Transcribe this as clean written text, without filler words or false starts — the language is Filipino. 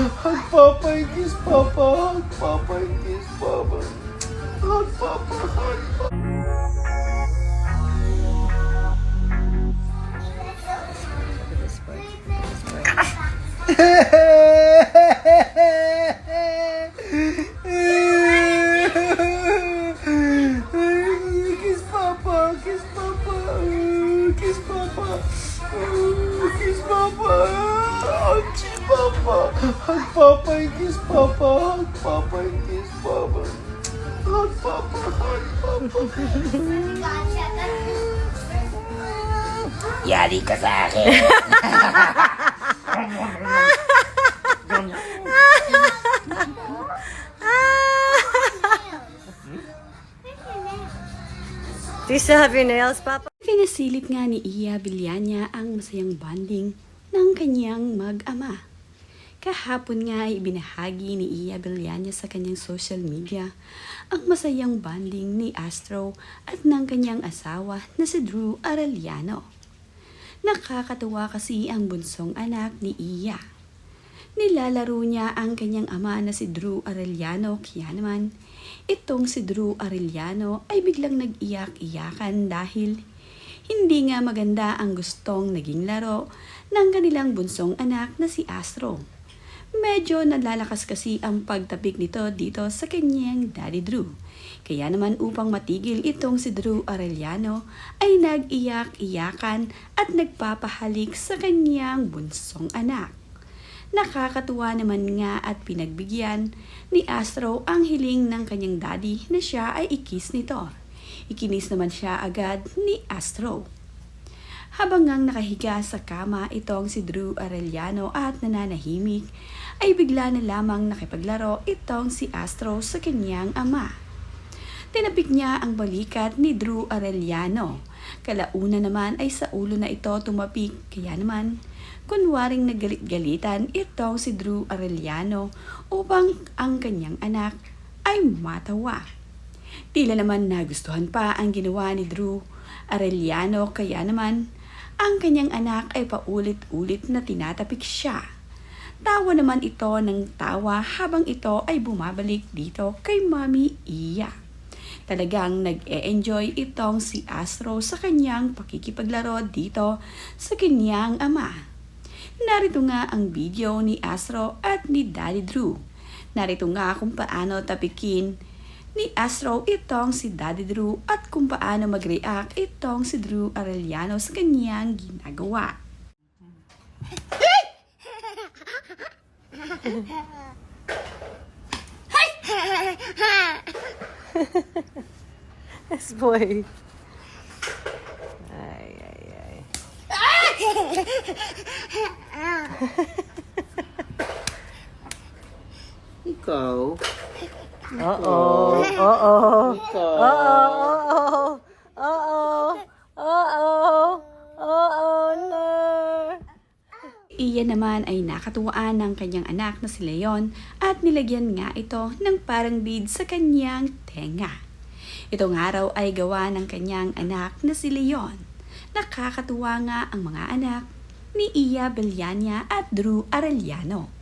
Hug Papa and kiss Papa. Hug Papa and kiss Papa. Hug Papa. Hug Papa. Kiss Papa. Kiss Papa. Kiss Papa. Kiss Papa. Hug Papa. Hug Papa and kiss Papa. Hug Papa and kiss Papa. Hug Papa. Hug Papa. Yari ka sa akin. Do you still have your nails, Papa? Pinasilip nga ni Iya Villania ang masayang bonding ng kanyang mag-ama. Kahapon nga ay ibinahagi ni Iya Villania sa kanyang social media ang masayang bonding ni Astro at ng kanyang asawa na si Drew Arellano. Nakakatuwa kasi ang bunsong anak ni Iya. Nilalaro niya ang kanyang ama na si Drew Arellano, kaya naman itong si Drew Arellano ay biglang nag-iyak-iyakan dahil hindi nga maganda ang gustong naging laro ng kanilang bunsong anak na si Astro. Medyo nalalakas kasi ang pagtapik nito dito sa kanyang Daddy Drew. Kaya naman upang matigil itong si Drew Arellano ay nag-iyak-iyakan at nagpapahalik sa kanyang bunsong anak. Nakakatuwa naman nga at pinagbigyan ni Astro ang hiling ng kanyang daddy na siya ay ikis nito. Ikinis naman siya agad ni Astro. Habang ngang nakahiga sa kama itong si Drew Arellano at nananahimik, ay bigla na lamang nakipaglaro itong si Astro sa kanyang ama. Tinapik niya ang balikat ni Drew Arellano. Kalauna naman ay sa ulo na ito tumapik, kaya naman kunwaring nagalit-galitan itong si Drew Arellano upang ang kanyang anak ay matawa. Tila naman nagustuhan pa ang ginawa ni Drew Arellano, kaya naman ang kanyang anak ay paulit-ulit na tinatapik siya. Tawa naman ito ng tawa habang ito ay bumabalik dito kay Mami Iya. Talagang nag-e-enjoy itong si Astro sa kanyang pakikipaglaro dito sa kanyang ama. Narito nga ang video ni Astro at ni Daddy Drew. Narito nga kung paano tapikin ni Astro itong si Daddy Drew at kung paano mag-react itong si Drew Arellano sa kanyang ginagawa. This boy. Ay, ay, ay. Ikaw. Uh-oh. Uh-oh. Ikaw. Uh-oh. Uh-oh. Uh-oh. Uh-oh, no. Iyan naman ay nakatuwaan ng kanyang anak na si Leon at nilagyan nga ito ng parang bead sa kanyang tenga. Itong araw ay gawa ng kanyang anak na si Leon. Nakakatuwa nga ang mga anak ni Iya Villania at Drew Arellano.